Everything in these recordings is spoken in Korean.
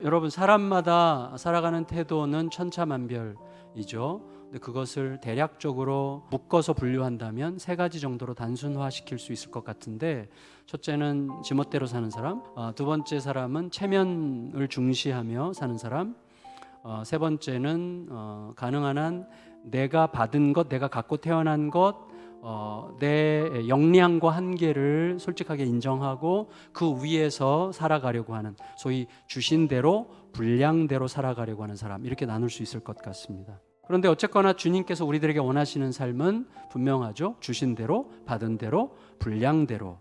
여러분, 사람마다 살아가는 태도는 천차만별이죠. 근데 그것을 대략적으로 묶어서 분류한다면 세 가지 정도로 단순화시킬 수 있을 것 같은데, 첫째는 지멋대로 사는 사람, 두 번째 사람은 체면을 중시하며 사는 사람, 세 번째는 가능한 한 내가 받은 것, 내가 갖고 태어난 것, 내 역량과 한계를 솔직하게 인정하고 그 위에서 살아가려고 하는, 소위 주신 대로 분량대로 살아가려고 하는 사람, 이렇게 나눌 수 있을 것 같습니다. 그런데 어쨌거나 주님께서 우리들에게 원하시는 삶은 분명하죠. 주신 대로, 받은 대로, 분량대로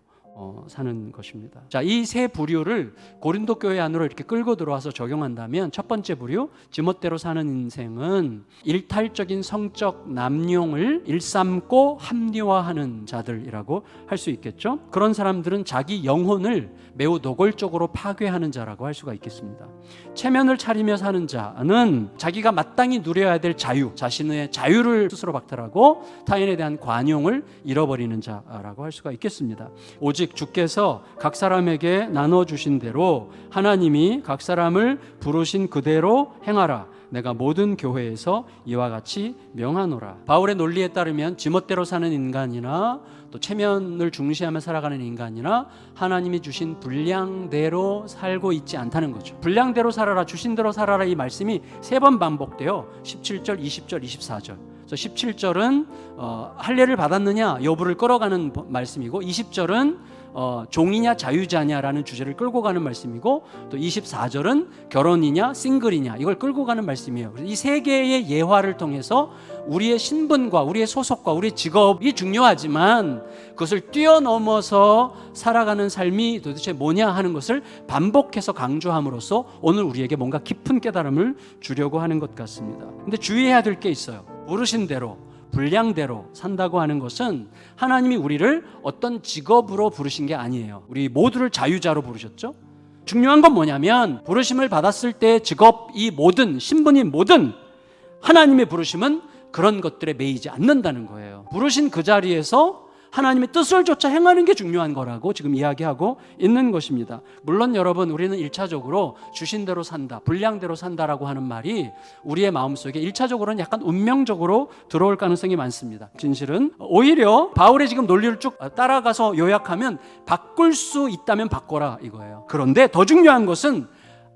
사는 것입니다. 자, 이 세 부류를 고린도 교회 안으로 이렇게 끌고 들어와서 적용한다면, 첫 번째 부류, 지멋대로 사는 인생은 일탈적인 성적 남용을 일삼고 합리화하는 자들이라고 할 수 있겠죠. 그런 사람들은 자기 영혼을 매우 노골적으로 파괴하는 자라고 할 수가 있겠습니다. 체면을 차리며 사는 자는 자기가 마땅히 누려야 될 자유, 자신의 자유를 스스로 박탈하고 타인에 대한 관용을 잃어버리는 자라고 할 수가 있겠습니다. 오직 주께서 각 사람에게 나눠주신 대로 하나님이 각 사람을 부르신 그대로 행하라. 내가 모든 교회에서 이와 같이 명하노라. 바울의 논리에 따르면 지멋대로 사는 인간이나 또 체면을 중시하며 살아가는 인간이나 하나님이 주신 분량대로 살고 있지 않다는 거죠. 분량대로 살아라, 주신 대로 살아라, 이 말씀이 3번 반복돼요. 17절, 20절, 24절. 17절은 할례를 받았느냐 여부를 끌어가는 말씀이고, 20절은 종이냐 자유자냐라는 주제를 끌고 가는 말씀이고, 또 24절은 결혼이냐 싱글이냐 이걸 끌고 가는 말씀이에요. 이 세 개의 예화를 통해서 우리의 신분과 우리의 소속과 우리의 직업이 중요하지만 그것을 뛰어넘어서 살아가는 삶이 도대체 뭐냐 하는 것을 반복해서 강조함으로써 오늘 우리에게 뭔가 깊은 깨달음을 주려고 하는 것 같습니다. 근데 주의해야 될 게 있어요. 부르신 대로 분량대로 산다고 하는 것은 하나님이 우리를 어떤 직업으로 부르신 게 아니에요. 우리 모두를 자유자로 부르셨죠. 중요한 건 뭐냐면, 부르심을 받았을 때 직업이 뭐든 신분이 뭐든 하나님의 부르심은 그런 것들에 매이지 않는다는 거예요. 부르신 그 자리에서 하나님의 뜻을 쫓아 행하는 게 중요한 거라고 지금 이야기하고 있는 것입니다. 물론 여러분, 우리는 1차적으로 주신 대로 산다, 분량대로 산다라고 하는 말이 우리의 마음속에 1차적으로는 약간 운명적으로 들어올 가능성이 많습니다. 진실은 오히려 바울의 지금 논리를 쭉 따라가서 요약하면 바꿀 수 있다면 바꿔라 이거예요. 그런데 더 중요한 것은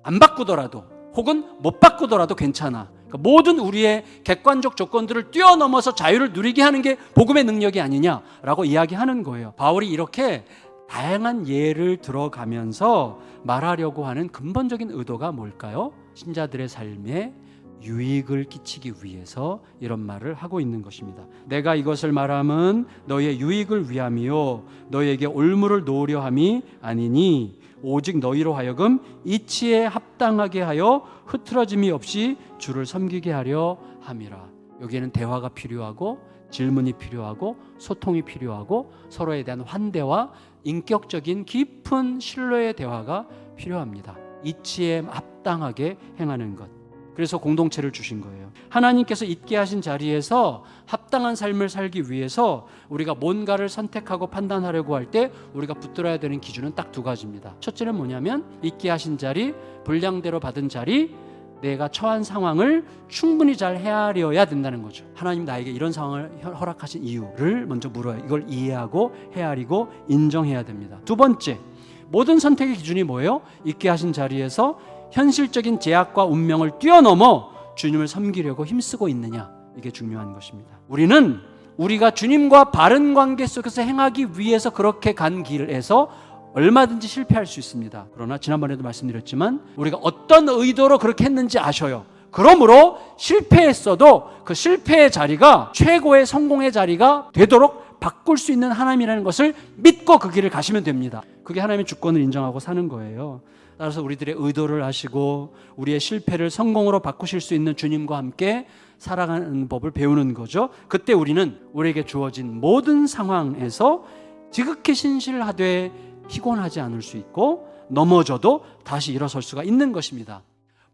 안 바꾸더라도 혹은 못 바꾸더라도 괜찮아. 모든 우리의 객관적 조건들을 뛰어넘어서 자유를 누리게 하는 게 복음의 능력이 아니냐라고 이야기하는 거예요. 바울이 이렇게 다양한 예를 들어가면서 말하려고 하는 근본적인 의도가 뭘까요? 신자들의 삶에 유익을 끼치기 위해서 이런 말을 하고 있는 것입니다. 내가 이것을 말함은 너의 유익을 위함이요 너에게 올무를 놓으려 함이 아니니 오직 너희로 하여금 이치에 합당하게 하여 흐트러짐이 없이 주를 섬기게 하려 함이라. 여기에는 대화가 필요하고 질문이 필요하고 소통이 필요하고 서로에 대한 환대와 인격적인 깊은 신뢰의 대화가 필요합니다. 이치에 합당하게 행하는 것. 그래서 공동체를 주신 거예요. 하나님께서 있게 하신 자리에서 합당한 삶을 살기 위해서 우리가 뭔가를 선택하고 판단하려고 할 때 우리가 붙들어야 되는 기준은 딱 2가지입니다. 첫째는 뭐냐면, 있게 하신 자리, 분량대로 받은 자리, 내가 처한 상황을 충분히 잘 헤아려야 된다는 거죠. 하나님 나에게 이런 상황을 허락하신 이유를 먼저 물어요. 이걸 이해하고 헤아리고 인정해야 됩니다. 2번째, 모든 선택의 기준이 뭐예요? 있게 하신 자리에서 현실적인 제약과 운명을 뛰어넘어 주님을 섬기려고 힘쓰고 있느냐, 이게 중요한 것입니다. 우리는 우리가 주님과 바른 관계 속에서 행하기 위해서 그렇게 간 길에서 얼마든지 실패할 수 있습니다. 그러나 지난번에도 말씀드렸지만 우리가 어떤 의도로 그렇게 했는지 아셔요. 그러므로 실패했어도 그 실패의 자리가 최고의 성공의 자리가 되도록 바꿀 수 있는 하나님이라는 것을 믿고 그 길을 가시면 됩니다. 그게 하나님의 주권을 인정하고 사는 거예요. 따라서 우리들의 의도를 아시고 우리의 실패를 성공으로 바꾸실 수 있는 주님과 함께 살아가는 법을 배우는 거죠. 그때 우리는 우리에게 주어진 모든 상황에서 지극히 신실하되 피곤하지 않을 수 있고 넘어져도 다시 일어설 수가 있는 것입니다.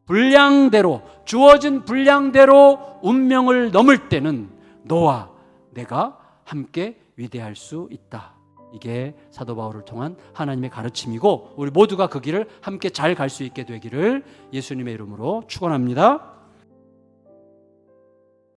분량대로, 주어진 분량대로 운명을 넘을 때는 너와 내가 함께 위대할 수 있다. 이게 사도 바울을 통한 하나님의 가르침이고 우리 모두가 그 길을 함께 잘 갈 수 있게 되기를 예수님의 이름으로 축원합니다.